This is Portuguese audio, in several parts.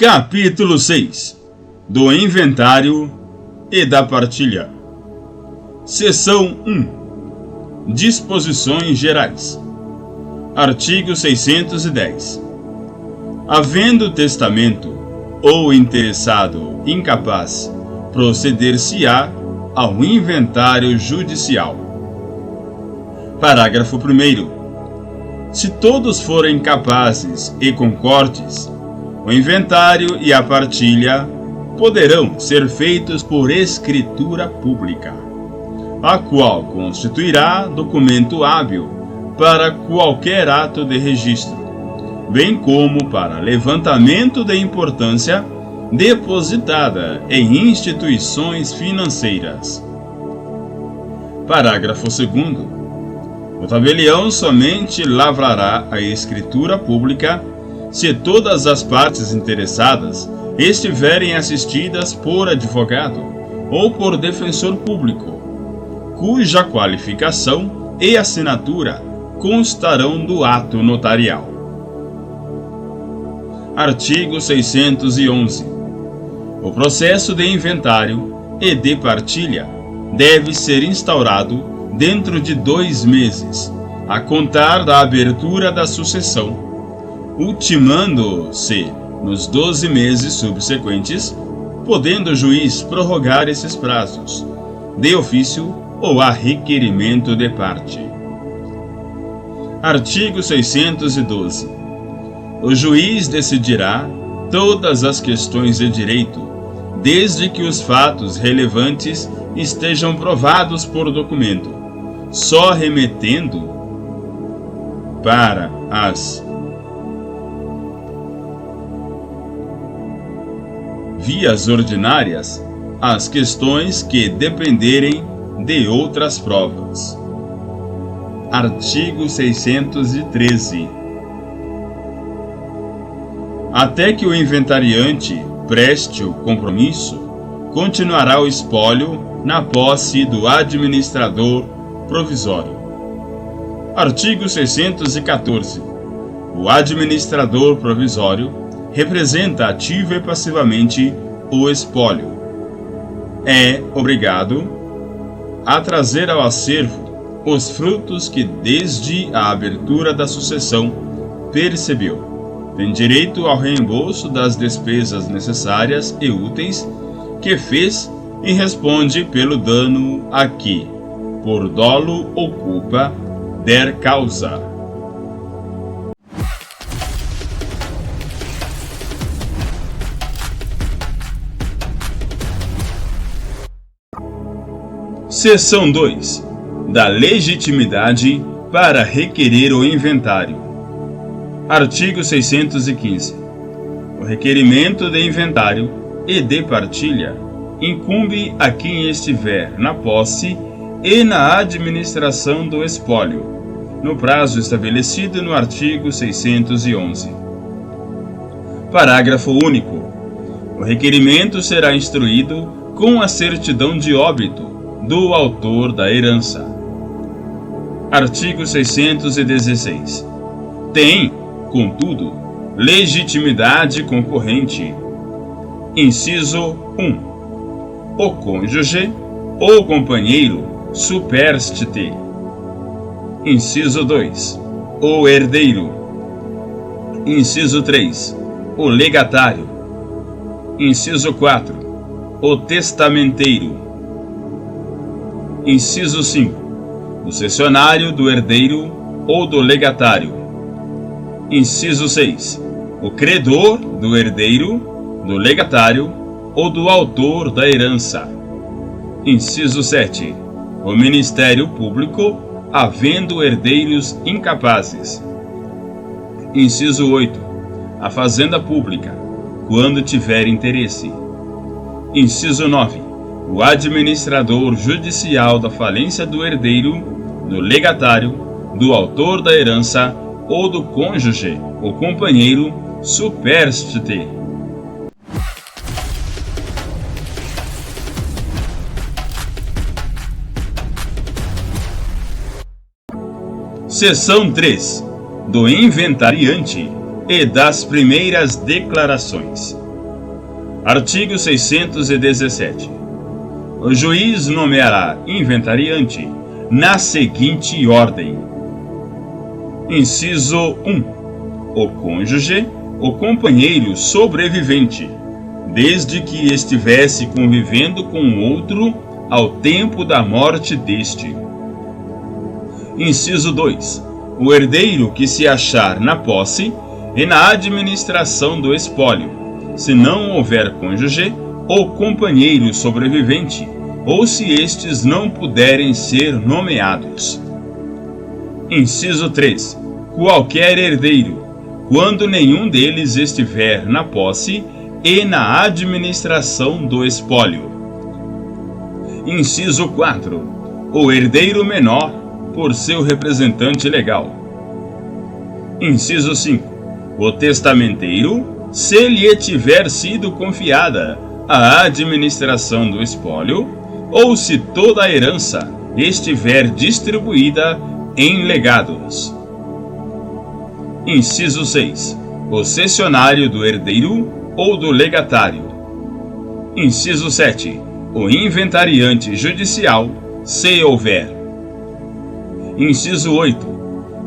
Capítulo 6 do Inventário e da Partilha. Seção 1. Disposições Gerais. Artigo 610. Havendo testamento ou interessado incapaz, proceder-se-á ao inventário judicial. Parágrafo 1º. Se todos forem capazes e concordes, o inventário e a partilha poderão ser feitos por escritura pública, a qual constituirá documento hábil para qualquer ato de registro, bem como para levantamento de importância depositada em instituições financeiras. Parágrafo 2º. O tabelião somente lavrará a escritura pública se todas as partes interessadas estiverem assistidas por advogado ou por defensor público, cuja qualificação e assinatura constarão do ato notarial. Artigo 611. O processo de inventário e de partilha deve ser instaurado dentro de 2 meses, a contar da abertura da sucessão, ultimando-se nos 12 meses subsequentes, podendo o juiz prorrogar esses prazos, de ofício ou a requerimento de parte. Artigo 612. O juiz decidirá todas as questões de direito, desde que os fatos relevantes estejam provados por documento, só remetendo para as vias ordinárias as questões que dependerem de outras provas. Artigo 613. Até que o inventariante preste o compromisso, continuará o espólio na posse do administrador provisório. Artigo 614. O administrador provisório representa ativa e passivamente o espólio. É obrigado a trazer ao acervo os frutos que desde a abertura da sucessão percebeu. Tem direito ao reembolso das despesas necessárias e úteis que fez e responde pelo dano a que, por dolo ou culpa, der causa. Seção 2. Da legitimidade para requerer o inventário. Artigo 615. O requerimento de inventário e de partilha incumbe a quem estiver na posse e na administração do espólio, no prazo estabelecido no artigo 611. Parágrafo único. O requerimento será instruído com a certidão de óbito do autor da herança. Artigo 616. Tem, contudo, legitimidade concorrente. Inciso 1. O cônjuge ou companheiro superstite. Inciso 2. O herdeiro. Inciso 3. O legatário. Inciso 4. O testamenteiro. Inciso 5. O cessionário do herdeiro ou do legatário. Inciso 6. O credor do herdeiro, do legatário ou do autor da herança. Inciso 7. O Ministério Público, havendo herdeiros incapazes. Inciso 8. A Fazenda Pública, quando tiver interesse. Inciso 9. O administrador judicial da falência do herdeiro, do legatário, do autor da herança ou do cônjuge ou companheiro superstite. Seção 3. Do inventariante e das primeiras declarações. Artigo 617. O juiz nomeará inventariante na seguinte ordem. Inciso 1. O cônjuge, o companheiro sobrevivente, desde que estivesse convivendo com o outro ao tempo da morte deste. Inciso 2. O herdeiro que se achar na posse e na administração do espólio, se não houver cônjuge ou companheiro sobrevivente, ou se estes não puderem ser nomeados. Inciso 3. Qualquer herdeiro, quando nenhum deles estiver na posse e na administração do espólio. Inciso 4. O herdeiro menor, por seu representante legal. Inciso 5. O testamenteiro, se lhe tiver sido confiada a administração do espólio, ou se toda a herança estiver distribuída em legados. Inciso 6. O cessionário do herdeiro ou do legatário. Inciso 7. O inventariante judicial, se houver. Inciso 8.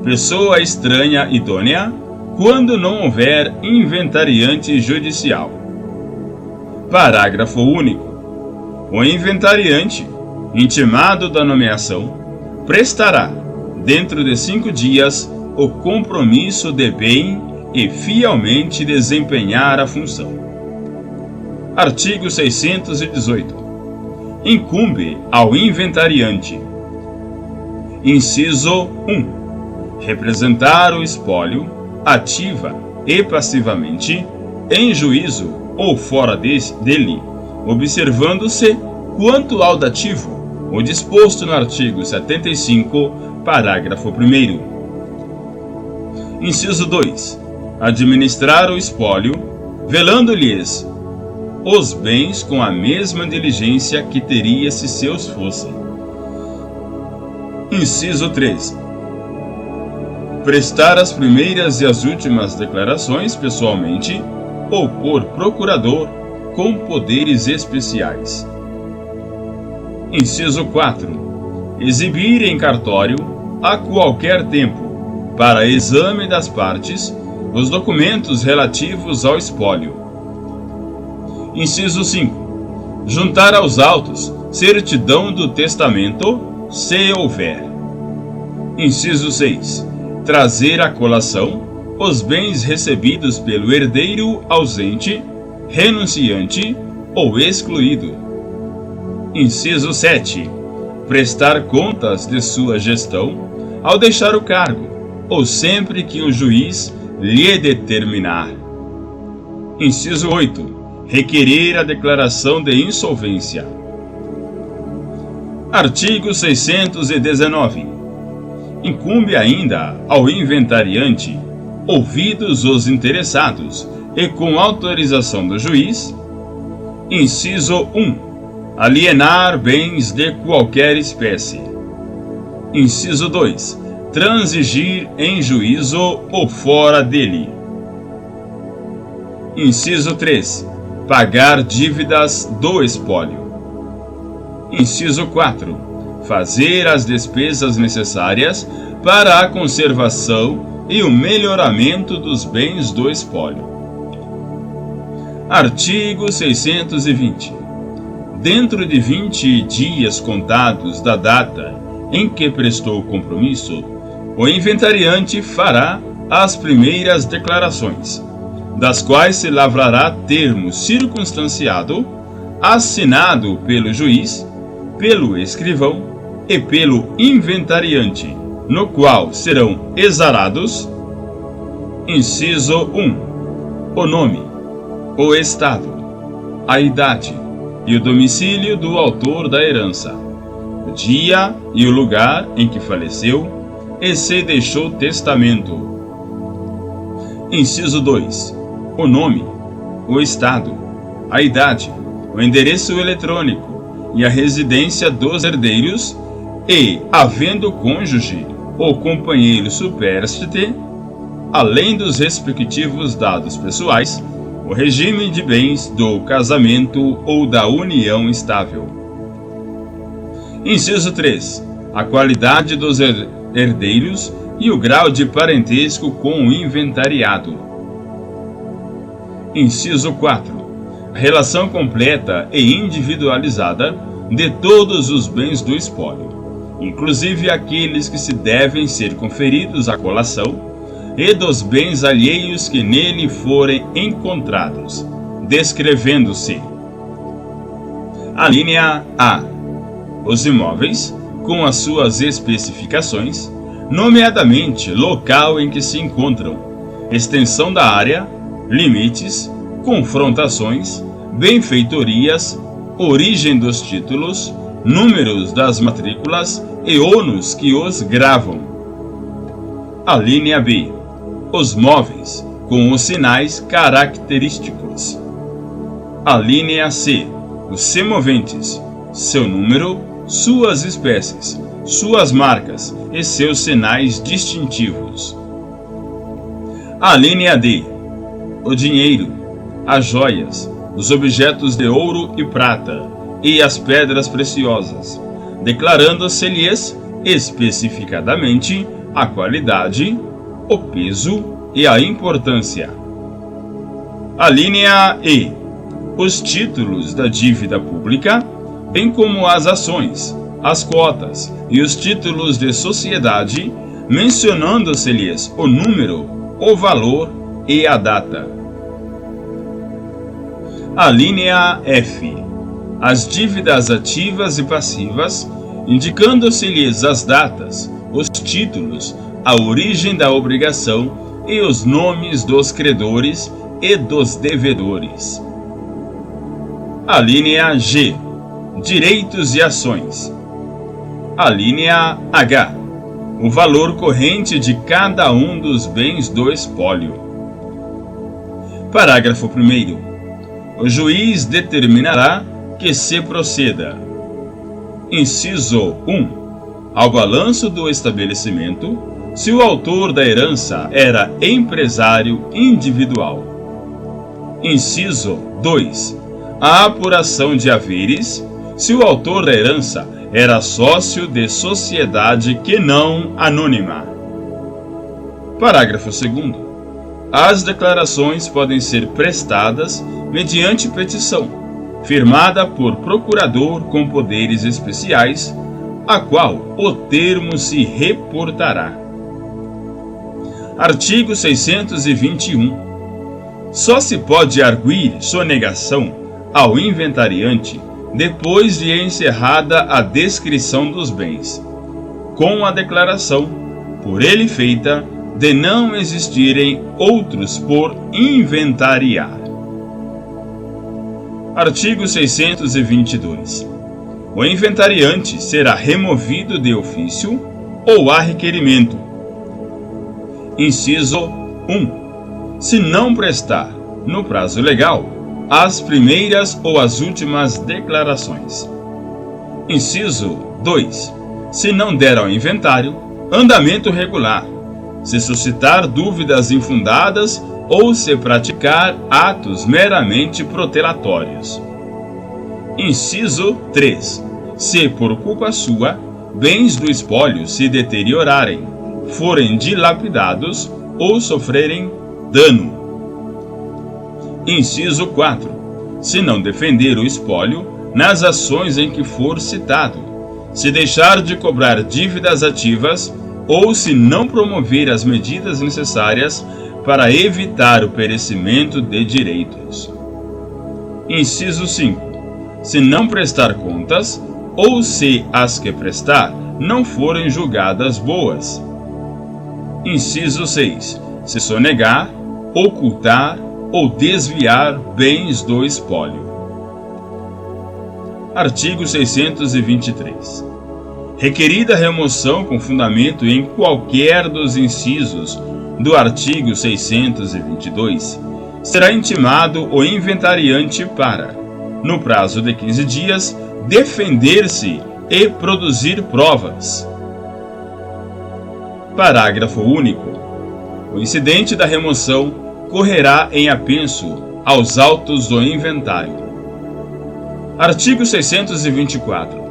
Pessoa estranha idônea, quando não houver inventariante judicial. Parágrafo único. O inventariante, intimado da nomeação, prestará, dentro de 5 dias, o compromisso de bem e fielmente desempenhar a função. Artigo 618. Incumbe ao inventariante. Inciso 1. Representar o espólio, ativa e passivamente, em juízo ou fora dele, observando-se, quanto ao dativo, o disposto no artigo 75, parágrafo 1º. Inciso 2. Administrar o espólio, velando-lhes os bens com a mesma diligência que teria se seus fossem. Inciso 3. Prestar as primeiras e as últimas declarações pessoalmente ou por procurador com poderes especiais. Inciso 4. Exibir em cartório, a qualquer tempo, para exame das partes, os documentos relativos ao espólio. Inciso 5. Juntar aos autos certidão do testamento, se houver. Inciso 6. Trazer à colação os bens recebidos pelo herdeiro ausente, renunciante ou excluído. Inciso 7. Prestar contas de sua gestão ao deixar o cargo, ou sempre que o juiz lhe determinar. Inciso 8. Requerer a declaração de insolvência. Artigo 619. Incumbe ainda ao inventariante, ouvidos os interessados e com autorização do juiz. Inciso 1. Alienar bens de qualquer espécie. Inciso 2. Transigir em juízo ou fora dele. Inciso 3. Pagar dívidas do espólio. Inciso 4. Fazer as despesas necessárias para a conservação e o melhoramento dos bens do espólio. Artigo 620. Dentro de 20 dias contados da data em que prestou o compromisso, o inventariante fará as primeiras declarações, das quais se lavrará termo circunstanciado, assinado pelo juiz, pelo escrivão e pelo inventariante, no qual serão exarados: inciso 1. O nome, o estado, a idade e o domicílio do autor da herança, o dia e o lugar em que faleceu e se deixou testamento. Inciso 2. O nome, o estado, a idade, o endereço eletrônico e a residência dos herdeiros e, havendo cônjuge ou companheiro supérstite, além dos respectivos dados pessoais, o regime de bens do casamento ou da união estável. Inciso 3. A qualidade dos herdeiros e o grau de parentesco com o inventariado. Inciso 4. A relação completa e individualizada de todos os bens do espólio, inclusive aqueles que se devem ser conferidos à colação, e dos bens alheios que nele forem encontrados, descrevendo-se: a linha A. Os imóveis, com as suas especificações, nomeadamente local em que se encontram, extensão da área, limites, confrontações, benfeitorias, origem dos títulos, números das matrículas e ônus que os gravam. A linha B. Os móveis, com os sinais característicos. A linha C. Os semoventes, seu número, suas espécies, suas marcas e seus sinais distintivos. A linha D. O dinheiro, as joias, os objetos de ouro e prata e as pedras preciosas, declarando-se-lhes especificadamente a qualidade, o peso e a importância. A linha E. Os títulos da dívida pública, bem como as ações, as cotas e os títulos de sociedade, mencionando-se-lhes o número, o valor e a data. A linha F. As dívidas ativas e passivas, indicando-se-lhes as datas, os títulos, a origem da obrigação e os nomes dos credores e dos devedores. A linha G. Direitos e ações. A linha H. O valor corrente de cada um dos bens do espólio. Parágrafo 1º. O juiz determinará que se proceda: inciso 1. Ao balanço do estabelecimento, se o autor da herança era empresário individual. Inciso 2. A apuração de haveres, se o autor da herança era sócio de sociedade que não anônima. Parágrafo 2º. As declarações podem ser prestadas mediante petição, firmada por procurador com poderes especiais, a qual o termo se reportará. Artigo 621. Só se pode arguir sonegação ao inventariante depois de encerrada a descrição dos bens, com a declaração, por ele feita, de não existirem outros por inventariar. Artigo 622. O inventariante será removido de ofício ou a requerimento. Inciso 1. Se não prestar, no prazo legal, as primeiras ou as últimas declarações. Inciso 2. Se não der ao inventário andamento regular, se suscitar dúvidas infundadas ou se praticar atos meramente protelatórios. Inciso 3. Se por culpa sua, bens do espólio se deteriorarem, forem dilapidados ou sofrerem dano. Inciso 4. Se não defender o espólio nas ações em que for citado, se deixar de cobrar dívidas ativas ou se não promover as medidas necessárias para evitar o perecimento de direitos. Inciso 5. Se não prestar contas ou se as que prestar não forem julgadas boas. Inciso 6. Se sonegar, ocultar ou desviar bens do espólio. Artigo 623. Requerida remoção com fundamento em qualquer dos incisos do artigo 622, será intimado o inventariante para, no prazo de 15 dias, defender-se e produzir provas. Parágrafo único. O incidente da remoção correrá em apenso aos autos do inventário. Artigo 624.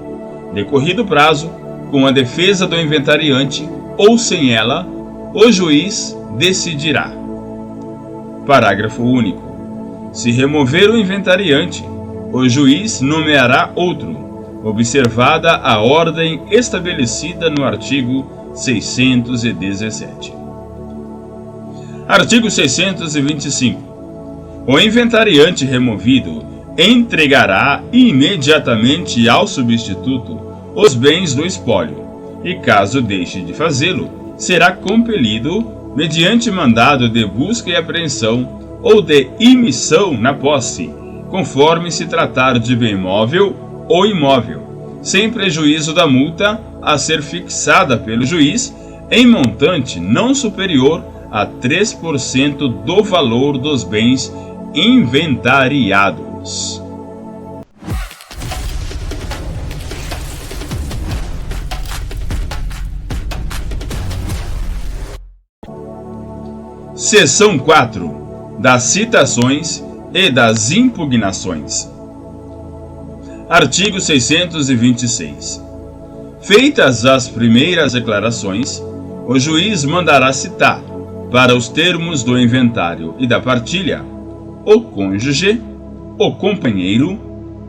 Decorrido o prazo, com a defesa do inventariante ou sem ela, o juiz decidirá. Parágrafo único. Se remover o inventariante, o juiz nomeará outro, observada a ordem estabelecida no artigo 617. Artigo 625. O inventariante removido entregará imediatamente ao substituto os bens do espólio, e caso deixe de fazê-lo, será compelido, mediante mandado de busca e apreensão ou de imissão na posse, conforme se tratar de bem móvel ou imóvel, sem prejuízo da multa a ser fixada pelo juiz em montante não superior a 3% do valor dos bens inventariados. Seção 4. Das citações e das impugnações. Artigo 626. Feitas as primeiras declarações, o juiz mandará citar, para os termos do inventário e da partilha, o cônjuge, o companheiro,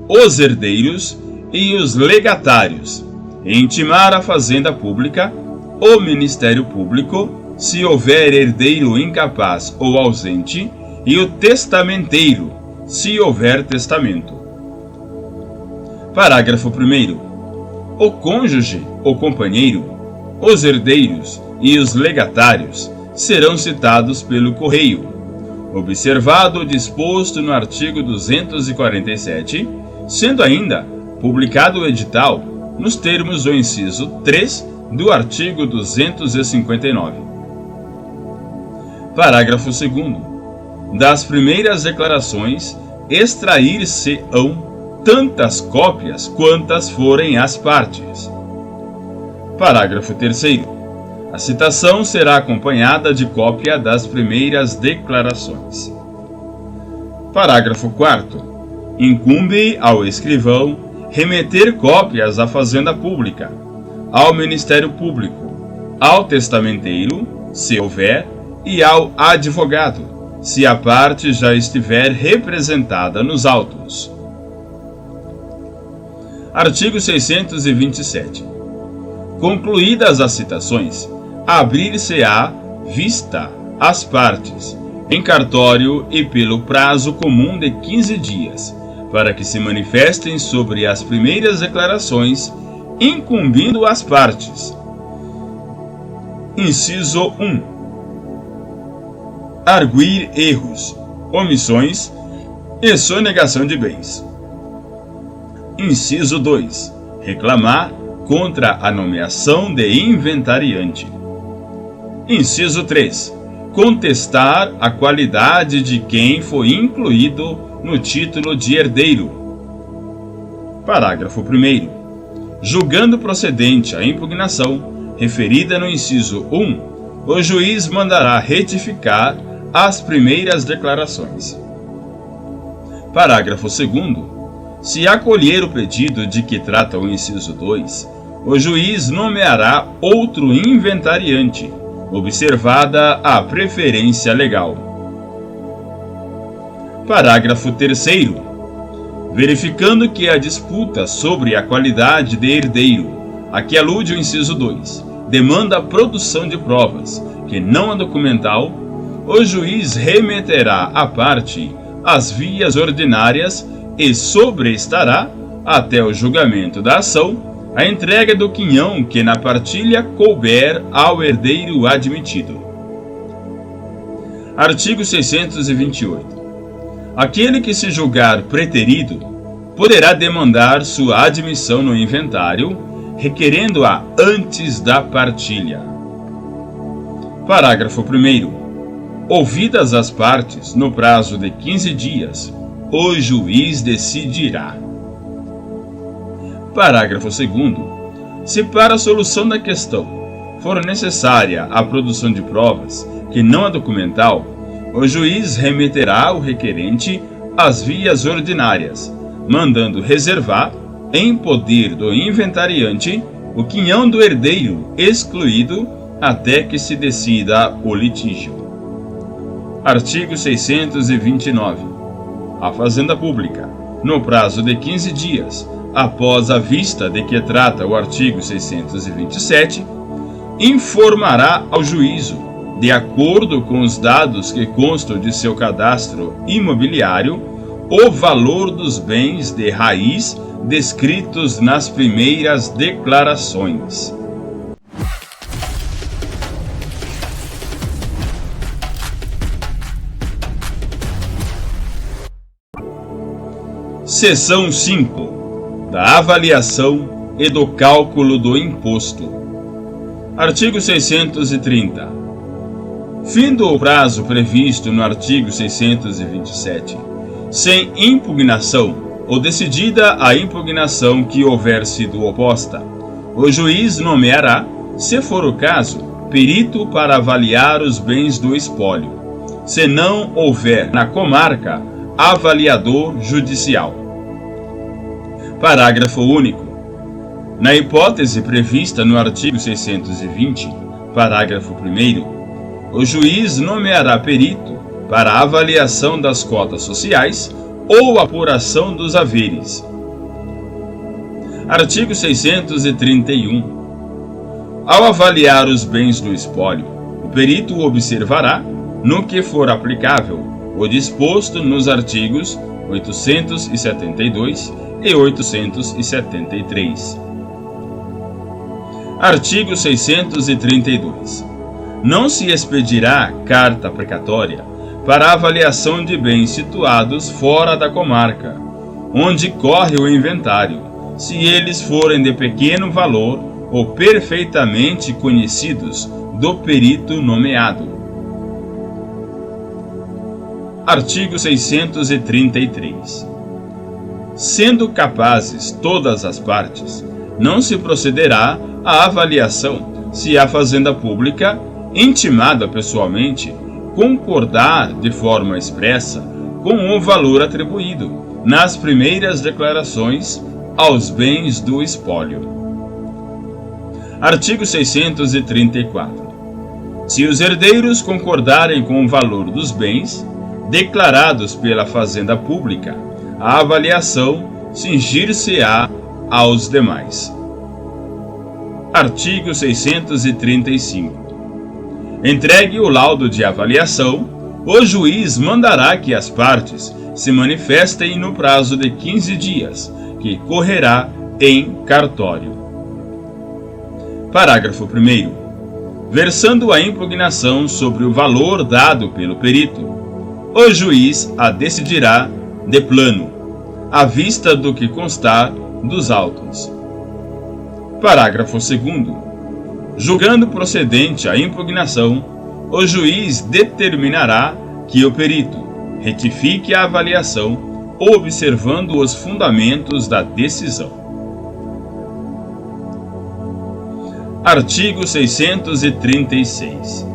os herdeiros e os legatários, e intimar a Fazenda Pública, o Ministério Público, se houver herdeiro incapaz ou ausente, e o testamenteiro, se houver testamento. Parágrafo 1º. O cônjuge, o companheiro, os herdeiros e os legatários serão citados pelo correio, observado o disposto no artigo 247, sendo ainda publicado o edital nos termos do inciso 3 do artigo 259. Parágrafo 2º. Das primeiras declarações, extrair-se-ão tantas cópias quantas forem as partes. Parágrafo 3º. A citação será acompanhada de cópia das primeiras declarações. Parágrafo 4º. Incumbe ao escrivão remeter cópias à Fazenda Pública, ao Ministério Público, ao testamenteiro, se houver, e ao advogado, se a parte já estiver representada nos autos. Artigo 627. Concluídas as citações, abrir-se-á vista às partes, em cartório e pelo prazo comum de 15 dias, para que se manifestem sobre as primeiras declarações, incumbindo as partes. Inciso 1. Arguir erros, omissões e sonegação de bens. Inciso 2. Reclamar contra a nomeação de inventariante. Inciso 3. Contestar a qualidade de quem foi incluído no título de herdeiro. Parágrafo 1º. Julgando procedente a impugnação referida no inciso 1, o juiz mandará retificar as primeiras declarações. Parágrafo 2º. Se acolher o pedido de que trata o inciso 2, o juiz nomeará outro inventariante, observada a preferência legal. Parágrafo 3º. Verificando que a disputa sobre a qualidade de herdeiro, a que alude o inciso 2, demanda a produção de provas, que não a documental, o juiz remeterá à parte as vias ordinárias e sobrestará, até o julgamento da ação, a entrega do quinhão que na partilha couber ao herdeiro admitido. Artigo 628. Aquele que se julgar preterido poderá demandar sua admissão no inventário, requerendo-a antes da partilha. Parágrafo 1º. Ouvidas as partes, no prazo de 15 dias, o juiz decidirá. Parágrafo 2º. Se para a solução da questão for necessária a produção de provas, que não a documental, o juiz remeterá o requerente às vias ordinárias, mandando reservar, em poder do inventariante, o quinhão do herdeiro excluído até que se decida o litígio. Artigo 629. A Fazenda Pública, no prazo de 15 dias, após a vista de que trata o artigo 627, informará ao juízo, de acordo com os dados que constam de seu cadastro imobiliário, o valor dos bens de raiz descritos nas primeiras declarações. Seção 5. Da avaliação e do cálculo do imposto. Artigo 630. Findo o prazo previsto no artigo 627, sem impugnação ou decidida a impugnação que houver sido oposta, o juiz nomeará, se for o caso, perito para avaliar os bens do espólio, se não houver na comarca avaliador judicial. Parágrafo único. Na hipótese prevista no artigo 620, parágrafo 1º, o juiz nomeará perito para a avaliação das cotas sociais ou apuração dos haveres. Artigo 631. Ao avaliar os bens do espólio, o perito observará, no que for aplicável, o disposto nos artigos 872 e 873. Artigo 632. Não se expedirá carta precatória para a avaliação de bens situados fora da comarca, onde corre o inventário, se eles forem de pequeno valor ou perfeitamente conhecidos do perito nomeado. Artigo 633. Sendo capazes todas as partes, não se procederá à avaliação se a Fazenda Pública, intimada pessoalmente, concordar de forma expressa com o valor atribuído nas primeiras declarações aos bens do espólio. Artigo 634. Se os herdeiros concordarem com o valor dos bens declarados pela Fazenda Pública, a avaliação cingir-se-á aos demais. Artigo 635. Entregue o laudo de avaliação, o juiz mandará que as partes se manifestem no prazo de 15 dias, que correrá em cartório. Parágrafo 1º. Versando a impugnação sobre o valor dado pelo perito, o juiz a decidirá de plano, à vista do que constar dos autos. Parágrafo 2º. Julgando procedente a impugnação, o juiz determinará que o perito retifique a avaliação, observando os fundamentos da decisão. Artigo 636.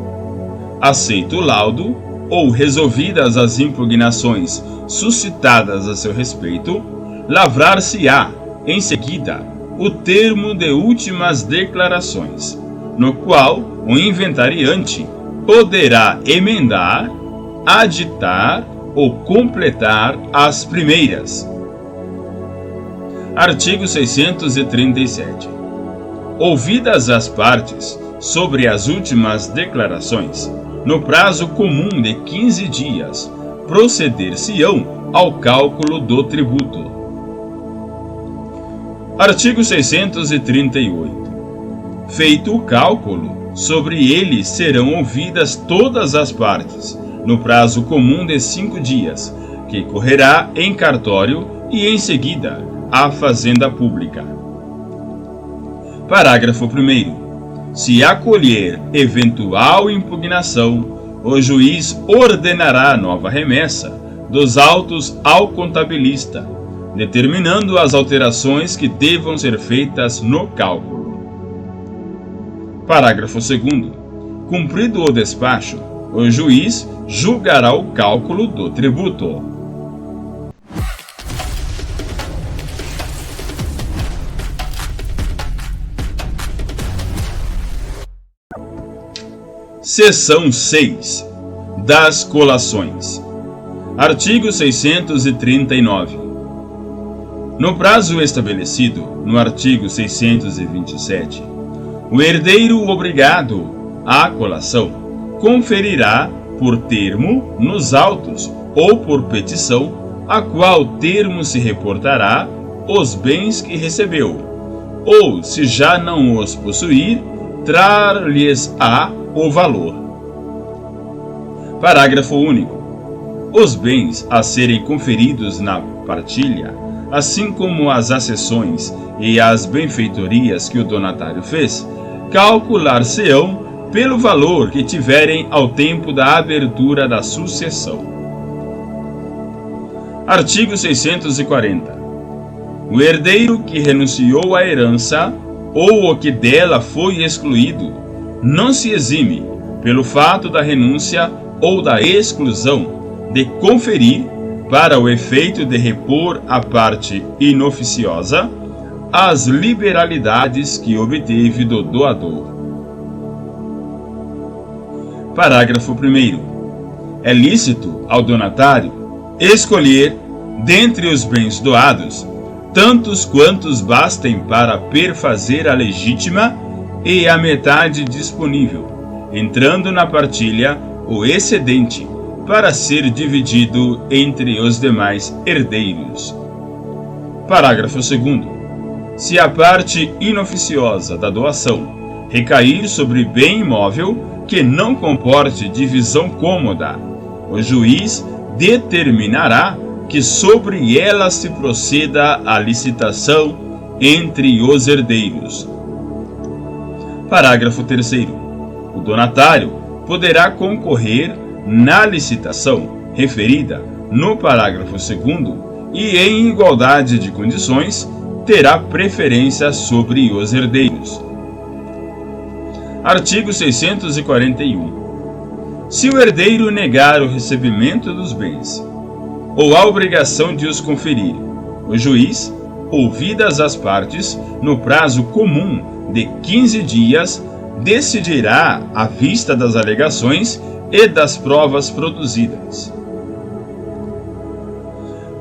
Aceito o laudo, ou resolvidas as impugnações suscitadas a seu respeito, lavrar-se-á, em seguida, o termo de últimas declarações, no qual o inventariante poderá emendar, aditar ou completar as primeiras. Artigo 637. Ouvidas as partes sobre as últimas declarações, no prazo comum de 15 dias, proceder-se-ão ao cálculo do tributo. Artigo 638. Feito o cálculo, sobre ele serão ouvidas todas as partes, no prazo comum de 5 dias, que correrá em cartório e em seguida à Fazenda Pública. Parágrafo 1º. Se acolher eventual impugnação, o juiz ordenará nova remessa dos autos ao contabilista, determinando as alterações que devam ser feitas no cálculo. Parágrafo 2º. Cumprido o despacho, O juiz julgará o cálculo do tributo. Seção 6. Das colações. Artigo 639. No prazo estabelecido no artigo 627, o herdeiro obrigado à colação conferirá por termo nos autos ou por petição, a qual termo se reportará os bens que recebeu, ou, se já não os possuir, trar-lhes-á o valor. Parágrafo único. Os bens a serem conferidos na partilha, assim como as acessões e as benfeitorias que o donatário fez, calcular-se-ão pelo valor que tiverem ao tempo da abertura da sucessão. Artigo 640. O herdeiro que renunciou à herança ou o que dela foi excluído não se exime, pelo fato da renúncia ou da exclusão, de conferir, para o efeito de repor à parte inoficiosa, as liberalidades que obteve do doador. Parágrafo 1º. É lícito ao donatário escolher, dentre os bens doados, tantos quantos bastem para perfazer a legítima e a metade disponível, entrando na partilha o excedente, para ser dividido entre os demais herdeiros. Parágrafo 2º. Se a parte inoficiosa da doação recair sobre bem imóvel que não comporte divisão cômoda, o juiz determinará que sobre ela se proceda a licitação entre os herdeiros. Parágrafo 3º. O donatário poderá concorrer na licitação referida no parágrafo 2º e, em igualdade de condições, terá preferência sobre os herdeiros. Artigo 641. Se o herdeiro negar o recebimento dos bens ou a obrigação de os conferir, o juiz, ouvidas as partes, no prazo comum de 15 dias, decidirá à vista das alegações e das provas produzidas.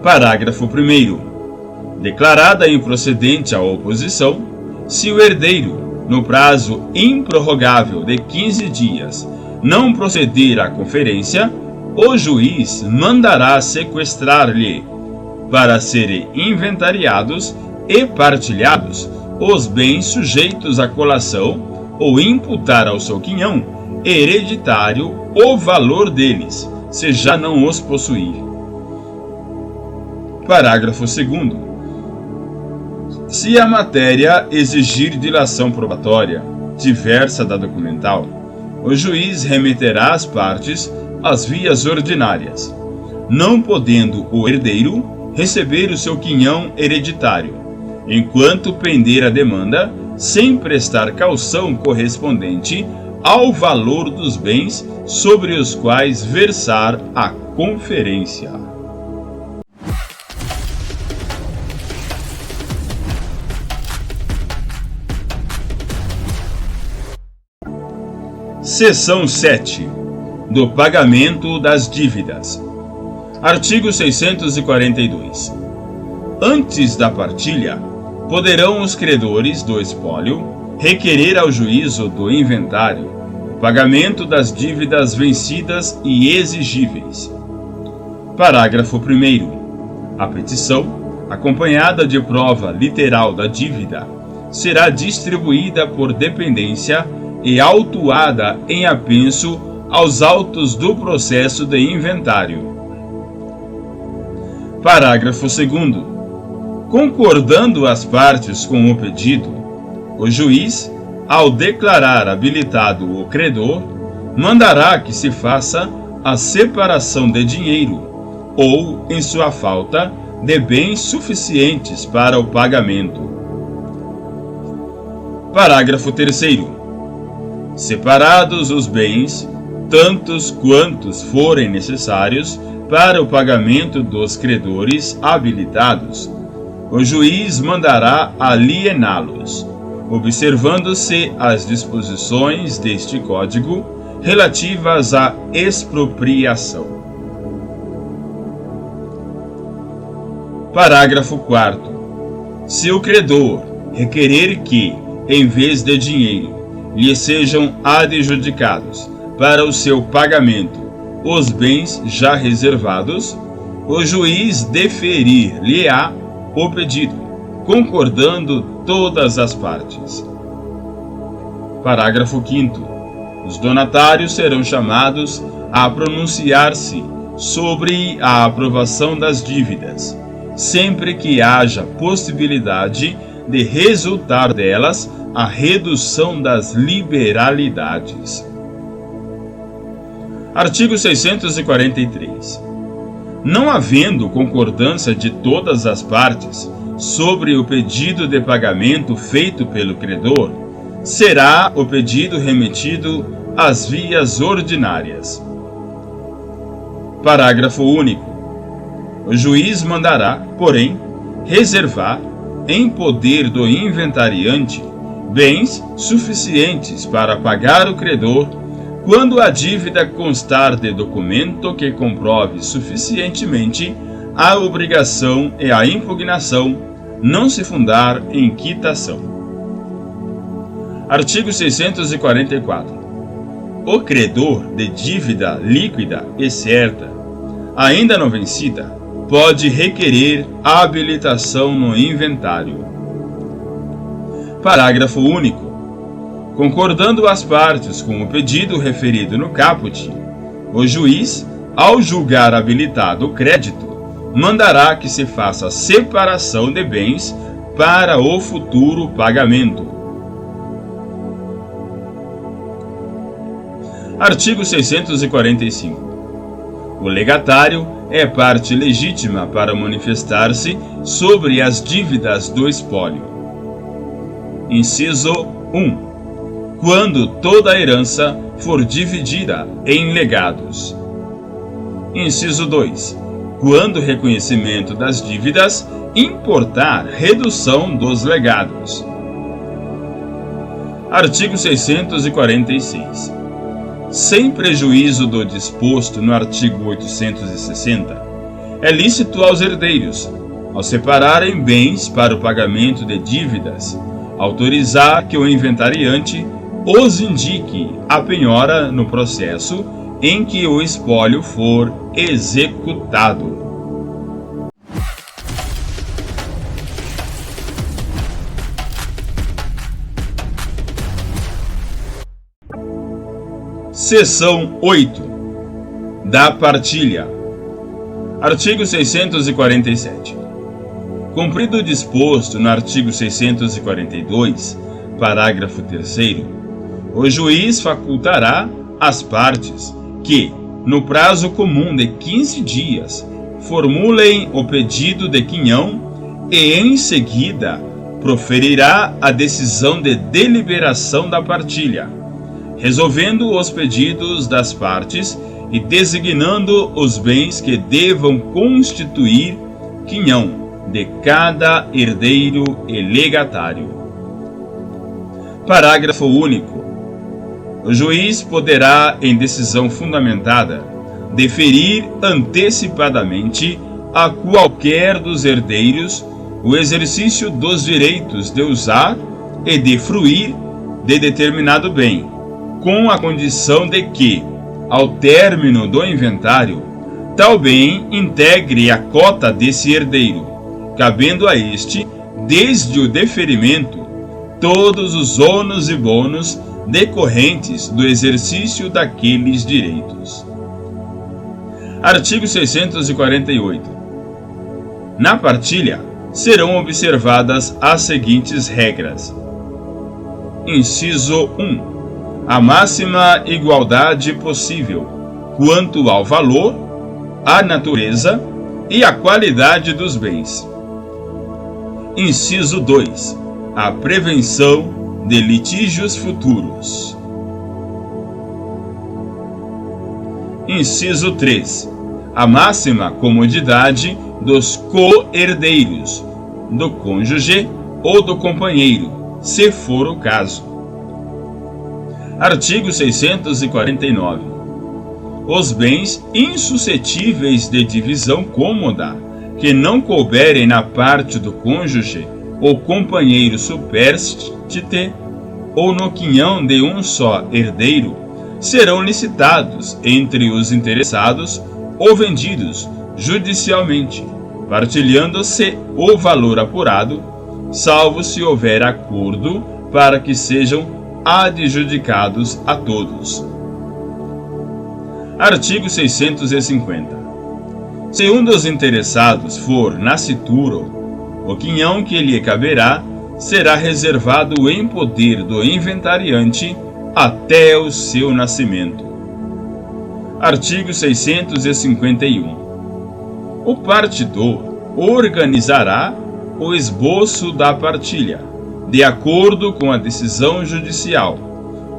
Parágrafo 1º. Declarada improcedente a oposição, se o herdeiro, no prazo improrrogável de 15 dias, não proceder à conferência, o juiz mandará sequestrar-lhe, para serem inventariados e partilhados, os bens sujeitos à colação, ou imputar ao seu quinhão hereditário o valor deles, se já não os possuir. Parágrafo 2º. Se a matéria exigir dilação probatória diversa da documental, o juiz remeterá as partes às vias ordinárias, não podendo o herdeiro receber o seu quinhão hereditário, enquanto pender a demanda, sem prestar caução correspondente ao valor dos bens sobre os quais versar a conferência. Seção 7. Do pagamento das dívidas. Artigo 642. Antes da partilha, poderão os credores do espólio requerer ao juízo do inventário o pagamento das dívidas vencidas e exigíveis. Parágrafo 1º. A petição, acompanhada de prova literal da dívida, será distribuída por dependência e autuada em apenso aos autos do processo de inventário. Parágrafo 2º. Concordando as partes com o pedido, o juiz, ao declarar habilitado o credor, mandará que se faça a separação de dinheiro ou, em sua falta, de bens suficientes para o pagamento. Parágrafo 3º. Separados os bens, tantos quantos forem necessários para o pagamento dos credores habilitados, o juiz mandará aliená-los, observando-se as disposições deste Código relativas à expropriação. Parágrafo 4º. Se o credor requerer que, em vez de dinheiro, lhe sejam adjudicados para o seu pagamento os bens já reservados, o juiz deferir-lhe-á o pedido, concordando todas as partes. Parágrafo 5º. Os donatários serão chamados a pronunciar-se sobre a aprovação das dívidas, sempre que haja possibilidade de resultar delas a redução das liberalidades. Artigo 643. Não havendo concordância de todas as partes sobre o pedido de pagamento feito pelo credor, será o pedido remetido às vias ordinárias. Parágrafo único. O juiz mandará, porém, reservar em poder do inventariante bens suficientes para pagar o credor quando a dívida constar de documento que comprove suficientemente a obrigação e a impugnação não se fundar em quitação. Artigo 644. O credor de dívida líquida e certa, ainda não vencida, pode requerer a habilitação no inventário. Parágrafo único. Concordando as partes com o pedido referido no caput, o juiz, ao julgar habilitado o crédito, mandará que se faça separação de bens para o futuro pagamento. Artigo 645. O legatário é parte legítima para manifestar-se sobre as dívidas do espólio. Inciso 1. Quando toda a herança for dividida em legados. Inciso 2. Quando o reconhecimento das dívidas importar redução dos legados. Artigo 646. Sem prejuízo do disposto no artigo 860, é lícito aos herdeiros, ao separarem bens para o pagamento de dívidas, autorizar que o inventariante os indique a penhora no processo em que o espólio for executado. Seção 8. Da partilha. Artigo 647. Cumprido o disposto no artigo 642, parágrafo 3º, o juiz facultará às partes que, no prazo comum de 15 dias, formulem o pedido de quinhão e, em seguida, proferirá a decisão de deliberação da partilha, resolvendo os pedidos das partes e designando os bens que devam constituir quinhão de cada herdeiro e legatário. Parágrafo único. O juiz poderá, em decisão fundamentada, deferir antecipadamente a qualquer dos herdeiros o exercício dos direitos de usar e de fruir de determinado bem, com a condição de que, ao término do inventário, tal bem integre a cota desse herdeiro, cabendo a este, desde o deferimento, todos os ônus e bônus decorrentes do exercício daqueles direitos. Artigo 648. Na partilha, serão observadas as seguintes regras. Inciso 1. A máxima igualdade possível quanto ao valor, à natureza e à qualidade dos bens. Inciso 2. A prevenção de litígios futuros. Inciso 3. A máxima comodidade dos co-herdeiros, do cônjuge ou do companheiro, se for o caso. Artigo 649. Os bens insuscetíveis de divisão cômoda, que não couberem na parte do cônjuge ou companheiro supérstite, ou no quinhão de um só herdeiro, serão licitados entre os interessados ou vendidos judicialmente, partilhando-se o valor apurado, salvo se houver acordo para que sejam adjudicados a todos. Artigo 650. Se um dos interessados for nascituro, o quinhão que lhe caberá será reservado em poder do inventariante até o seu nascimento. Artigo 651. O partidor organizará o esboço da partilha, de acordo com a decisão judicial,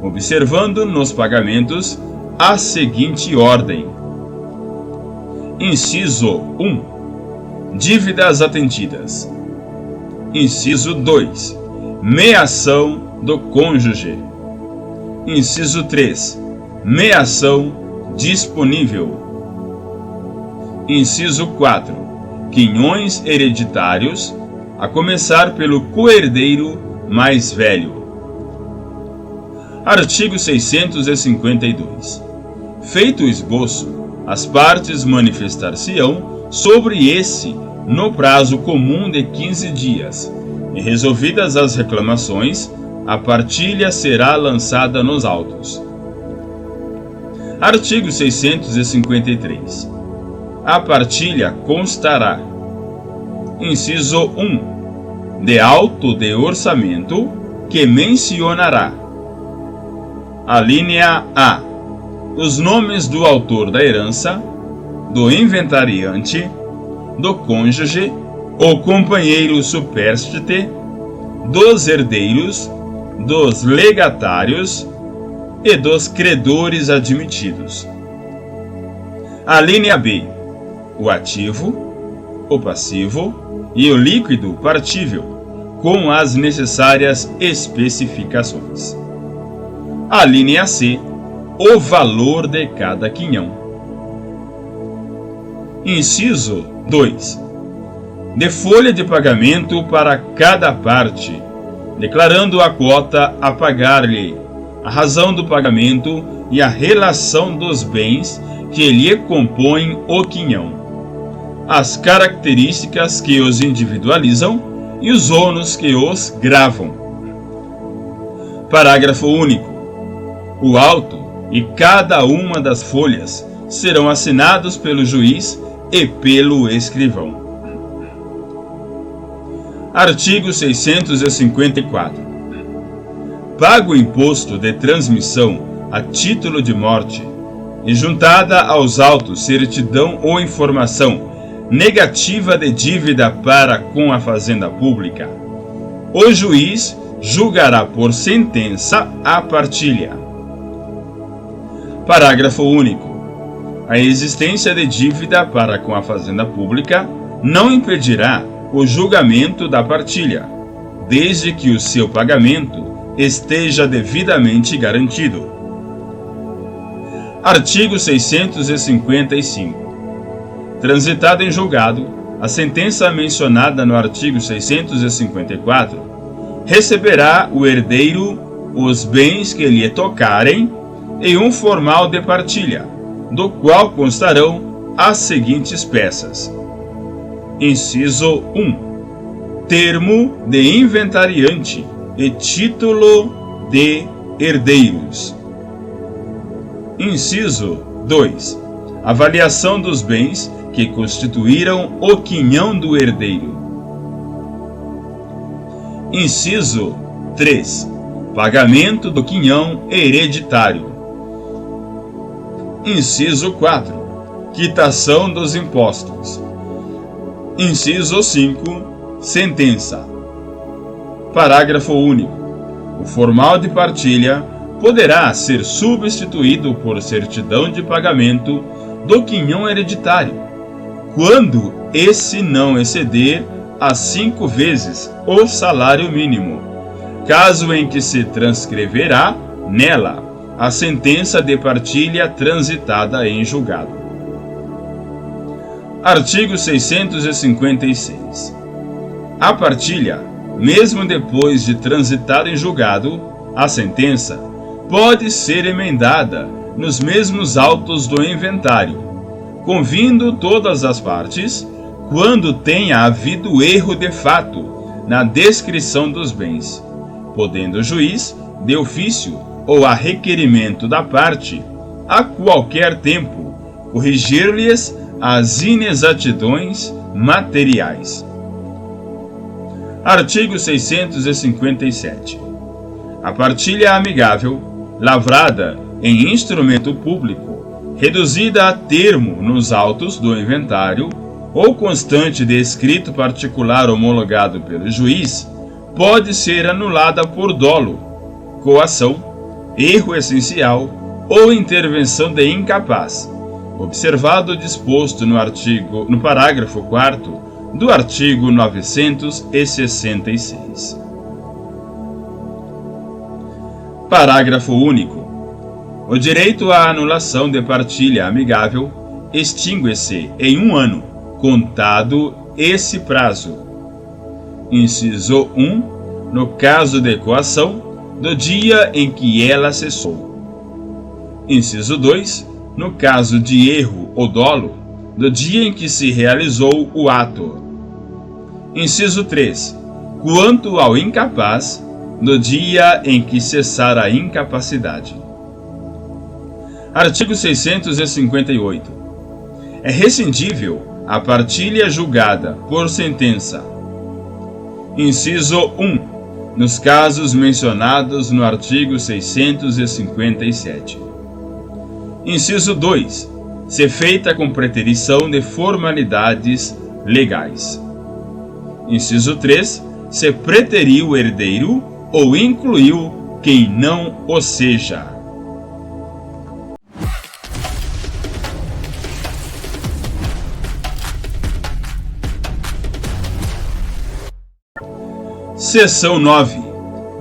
observando nos pagamentos a seguinte ordem. Inciso 1. Dívidas atendidas. Inciso 2. Meação do cônjuge. Inciso 3. Meação disponível. Inciso 4. Quinhões hereditários, a começar pelo coerdeiro mais velho. Artigo 652. Feito o esboço, as partes manifestar-se-ão sobre esse no prazo comum de 15 dias, e resolvidas as reclamações, a partilha será lançada nos autos. Artigo 653. A partilha constará: inciso 1. De auto de orçamento que mencionará: alínea A. Os nomes do autor da herança, do inventariante, do cônjuge ou companheiro supérstite, dos herdeiros, dos legatários e dos credores admitidos. Alínea B. O ativo, o passivo e o líquido partível, com as necessárias especificações. Alínea C. O valor de cada quinhão. Inciso 2. De folha de pagamento para cada parte, declarando a quota a pagar-lhe, a razão do pagamento e a relação dos bens que lhe compõem o quinhão, as características que os individualizam e os ônus que os gravam. Parágrafo único. O auto e cada uma das folhas serão assinados pelo juiz e pelo escrivão. Artigo 654. Pago o imposto de transmissão a título de morte e juntada aos autos certidão ou informação negativa de dívida para com a fazenda pública, o juiz julgará por sentença a partilha. Parágrafo único. A existência de dívida para com a fazenda pública não impedirá o julgamento da partilha, desde que o seu pagamento esteja devidamente garantido. Artigo 655. Transitada em julgado, a sentença mencionada no artigo 654, receberá o herdeiro os bens que lhe tocarem em um formal de partilha, do qual constarão as seguintes peças. Inciso 1. Termo de inventariante e título de herdeiros. Inciso 2. Avaliação dos bens que constituíram o quinhão do herdeiro. Inciso 3. Pagamento do quinhão hereditário. Inciso 4. Quitação dos impostos. Inciso 5. Sentença. Parágrafo único. O formal de partilha poderá ser substituído por certidão de pagamento do quinhão hereditário, quando esse não exceder a 5 vezes o salário mínimo, caso em que se transcreverá nela a sentença de partilha transitada em julgado. Artigo 656. A partilha, mesmo depois de transitada em julgado, a sentença pode ser emendada nos mesmos autos do inventário, convindo todas as partes, quando tenha havido erro de fato na descrição dos bens, podendo o juiz, de ofício ou a requerimento da parte, a qualquer tempo, corrigir-lhes as inexatidões materiais. Artigo 657. A partilha amigável, lavrada em instrumento público, reduzida a termo nos autos do inventário, ou constante de escrito particular homologado pelo juiz, pode ser anulada por dolo, coação, erro essencial ou intervenção de incapaz, observado o disposto no parágrafo 4º do artigo 966. Parágrafo único. O direito à anulação de partilha amigável extingue-se em 1 ano, contado esse prazo. Inciso 1. No caso de coação, do dia em que ela cessou. Inciso 2. No caso de erro ou dolo, do dia em que se realizou o ato. Inciso 3. Quanto ao incapaz, no dia em que cessar a incapacidade. Artigo 658. É rescindível a partilha julgada por sentença. Inciso 1. Nos casos mencionados no artigo 657. Inciso 2. Se feita com preterição de formalidades legais. Inciso 3. Se preteriu o herdeiro ou incluiu quem não o seja. Seção 9.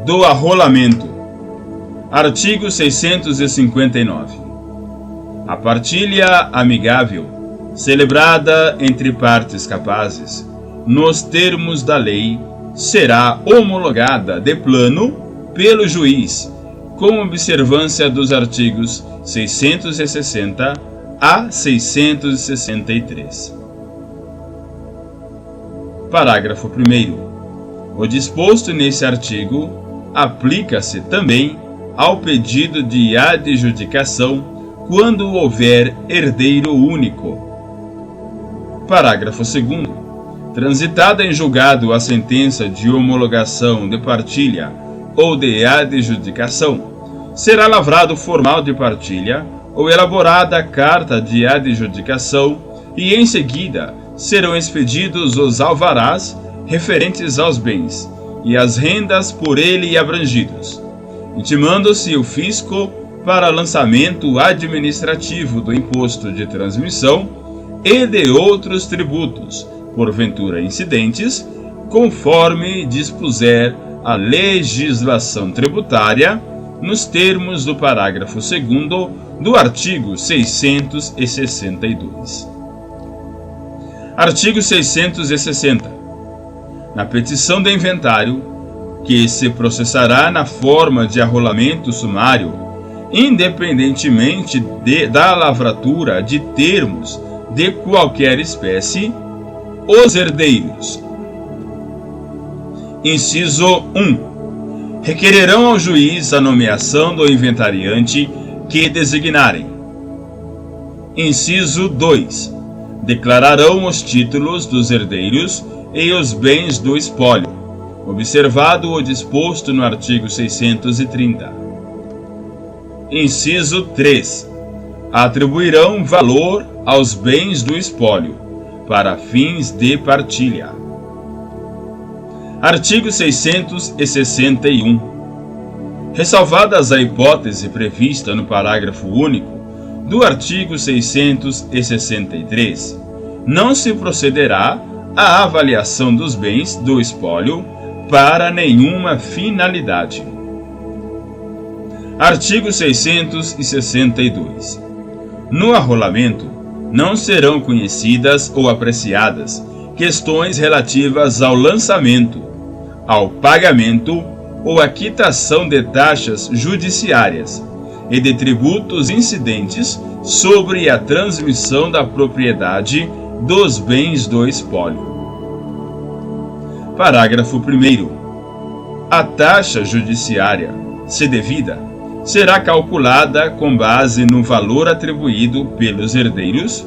Do arrolamento. Artigo 659. A partilha amigável, celebrada entre partes capazes, nos termos da lei, será homologada de plano pelo juiz, com observância dos artigos 660 a 663. Parágrafo 1º. O disposto nesse artigo aplica-se também ao pedido de adjudicação quando houver herdeiro único. Parágrafo 2º. Transitada em julgado a sentença de homologação de partilha ou de adjudicação, será lavrado formal de partilha ou elaborada a carta de adjudicação e, em seguida, serão expedidos os alvarás referentes aos bens e às rendas por ele abrangidos, intimando-se o fisco para lançamento administrativo do imposto de transmissão e de outros tributos, porventura incidentes, conforme dispuser a legislação tributária, nos termos do parágrafo 2º do artigo 662. Artigo 660. Na petição de inventário, que se processará na forma de arrolamento sumário, independentemente da lavratura de termos de qualquer espécie, os herdeiros. Inciso 1. Requererão ao juiz a nomeação do inventariante que designarem. Inciso 2. Declararão os títulos dos herdeiros e os bens do espólio, observado o disposto no artigo 630. Inciso 3. Atribuirão valor aos bens do espólio, para fins de partilha. Artigo 661. ressalvadas a hipótese prevista no parágrafo único do artigo 663, não se procederá à avaliação dos bens do espólio para nenhuma finalidade. Artigo 662. No arrolamento, não serão conhecidas ou apreciadas questões relativas ao lançamento, ao pagamento ou à quitação de taxas judiciárias e de tributos incidentes sobre a transmissão da propriedade dos bens do espólio. Parágrafo 1º. A taxa judiciária, se devida, será calculada com base no valor atribuído pelos herdeiros,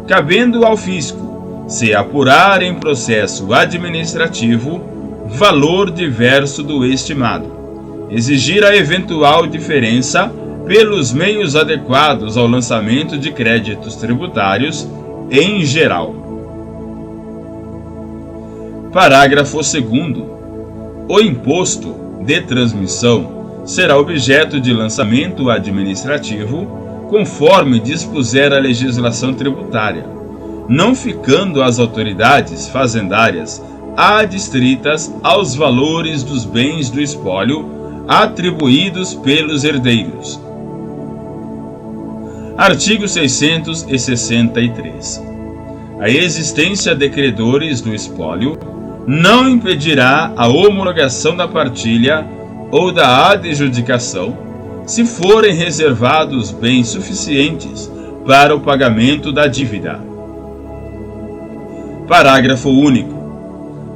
cabendo ao fisco, se apurar em processo administrativo, valor diverso do estimado, exigir a eventual diferença pelos meios adequados ao lançamento de créditos tributários em geral. Parágrafo 2º. O imposto de transmissão será objeto de lançamento administrativo, conforme dispuser a legislação tributária, não ficando as autoridades fazendárias adstritas aos valores dos bens do espólio atribuídos pelos herdeiros. Artigo 663. A existência de credores do espólio não impedirá a homologação da partilha ou da adjudicação, se forem reservados bens suficientes para o pagamento da dívida. Parágrafo único.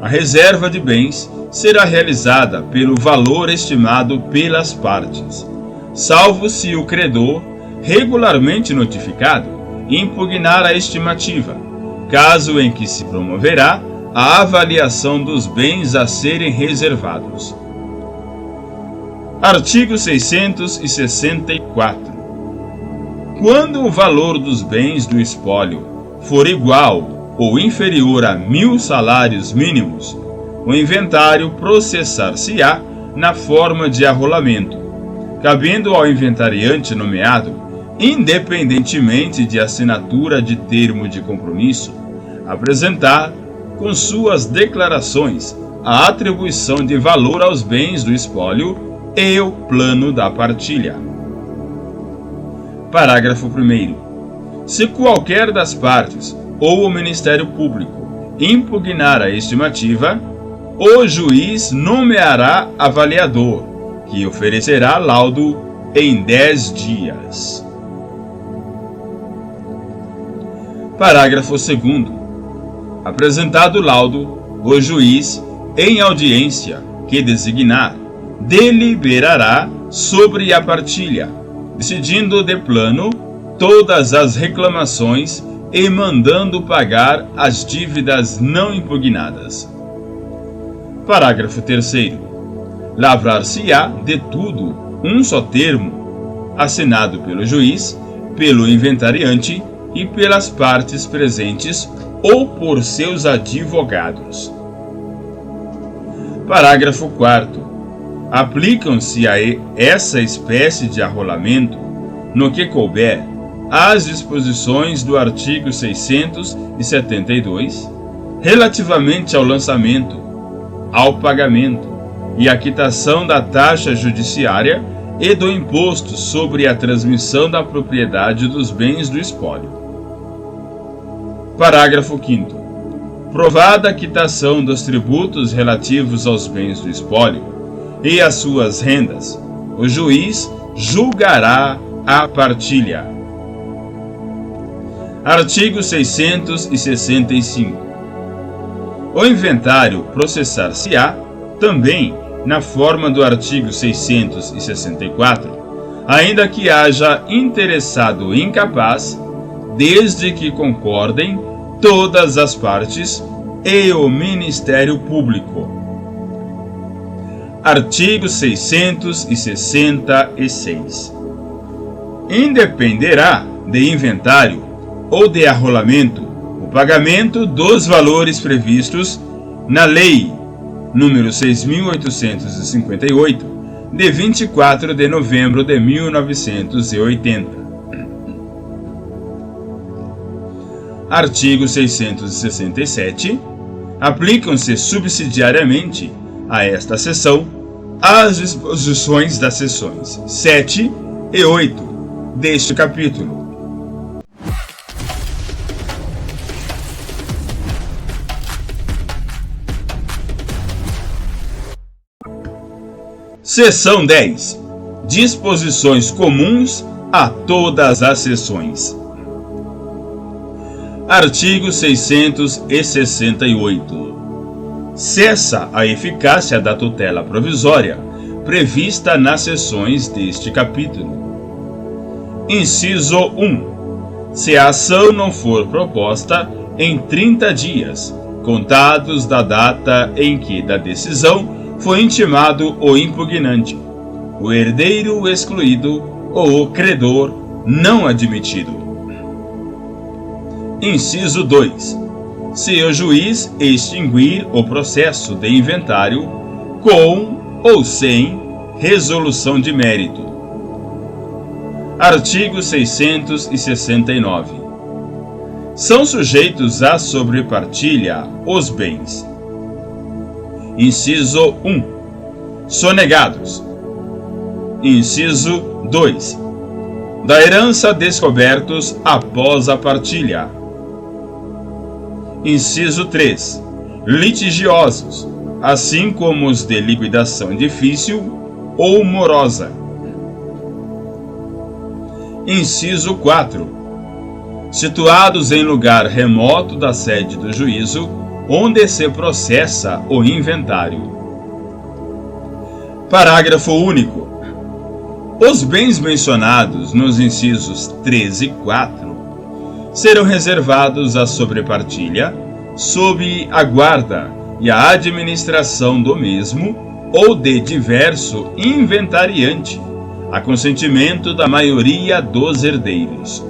A reserva de bens será realizada pelo valor estimado pelas partes, salvo se o credor, regularmente notificado, impugnar a estimativa, caso em que se promoverá a avaliação dos bens a serem reservados. Artigo 664. Quando o valor dos bens do espólio for igual ou inferior a 1.000 salários mínimos, o inventário processar-se-á na forma de arrolamento, cabendo ao inventariante nomeado, independentemente de assinatura de termo de compromisso, apresentar, com suas declarações, a atribuição de valor aos bens do espólio e o plano da partilha. Parágrafo 1º. Se qualquer das partes ou o Ministério Público impugnar a estimativa, o juiz nomeará avaliador, que oferecerá laudo em 10 dias. Parágrafo 2º. Apresentado o laudo, o juiz, em audiência que designar, deliberará sobre a partilha, decidindo de plano todas as reclamações e mandando pagar as dívidas não impugnadas. Parágrafo 3º. Lavrar-se-á de tudo um só termo, assinado pelo juiz, pelo inventariante e pelas partes presentes ou por seus advogados. Parágrafo 4º. Aplicam-se a essa espécie de arrolamento, no que couber, as disposições do artigo 672, relativamente ao lançamento, ao pagamento e à quitação da taxa judiciária e do imposto sobre a transmissão da propriedade dos bens do espólio. Parágrafo 5º. Provada a quitação dos tributos relativos aos bens do espólio e às suas rendas, o juiz julgará a partilha. Artigo 665. O inventário processar-se-á também na forma do artigo 664, ainda que haja interessado incapaz, desde que concordem todas as partes e o Ministério Público. Artigo 666. Independerá de inventário ou de arrolamento o pagamento dos valores previstos na Lei nº 6.858, de 24 de novembro de 1980. Artigo 667. Aplicam-se subsidiariamente a esta seção as disposições das seções 7 e 8 deste capítulo. Seção 10. Disposições comuns a todas as seções. Artigo 668. Cessa a eficácia da tutela provisória prevista nas seções deste capítulo. Inciso 1. Se a ação não for proposta em 30 dias, contados da data em que da decisão foi intimado o impugnante, o herdeiro excluído ou o credor não admitido. Inciso 2. Se o juiz extinguir o processo de inventário com ou sem resolução de mérito. Artigo 669. São sujeitos à sobrepartilha os bens. Inciso 1. Sonegados. Inciso 2. Da herança descobertos após a partilha. Inciso 3. Litigiosos, assim como os de liquidação difícil ou morosa. Inciso 4. Situados em lugar remoto da sede do juízo, onde se processa o inventário. Parágrafo único. Os bens mencionados nos incisos 3 e 4 serão reservados à sobrepartilha, sob a guarda e a administração do mesmo ou de diverso inventariante, a consentimento da maioria dos herdeiros.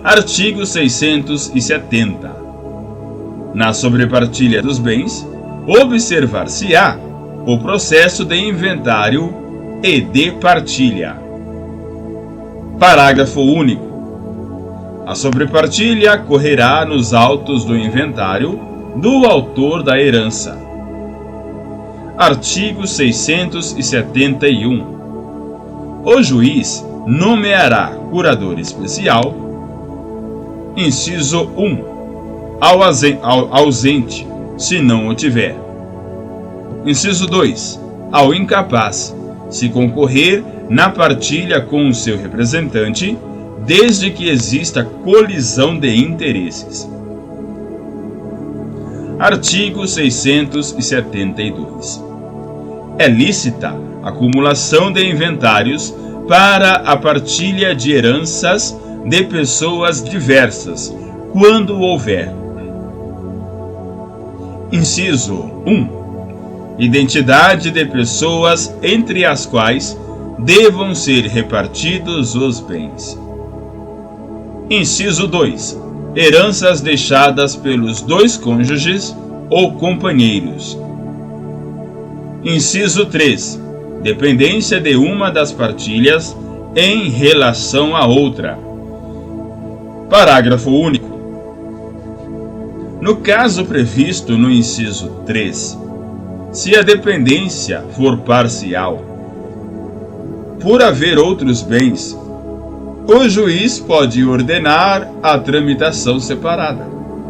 Artigo 670. Na sobrepartilha dos bens, observar-se-á o processo de inventário e de partilha. Parágrafo único. A sobrepartilha correrá nos autos do inventário do autor da herança. Artigo 671. O juiz nomeará curador especial. Inciso 1. Ao ausente, se não o tiver. Inciso 2. Ao incapaz, se concorrer na partilha com o seu representante, desde que exista colisão de interesses. Artigo 672. É lícita a acumulação de inventários para a partilha de heranças de pessoas diversas, quando houver. Inciso 1. Identidade de pessoas entre as quais devam ser repartidos os bens. Inciso 2. Heranças deixadas pelos dois cônjuges ou companheiros. Inciso 3. Dependência de uma das partilhas em relação à outra. Parágrafo único. No caso previsto no inciso 3, se a dependência for parcial, por haver outros bens, o juiz pode ordenar a tramitação separada,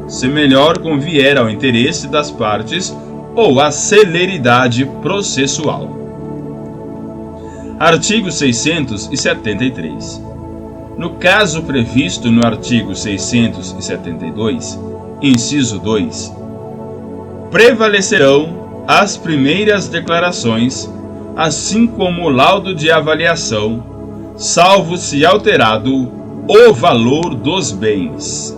se melhor convier ao interesse das partes ou à celeridade processual. Artigo 673. No caso previsto no artigo 672, inciso 2, prevalecerão as primeiras declarações, assim como o laudo de avaliação, salvo se alterado o valor dos bens.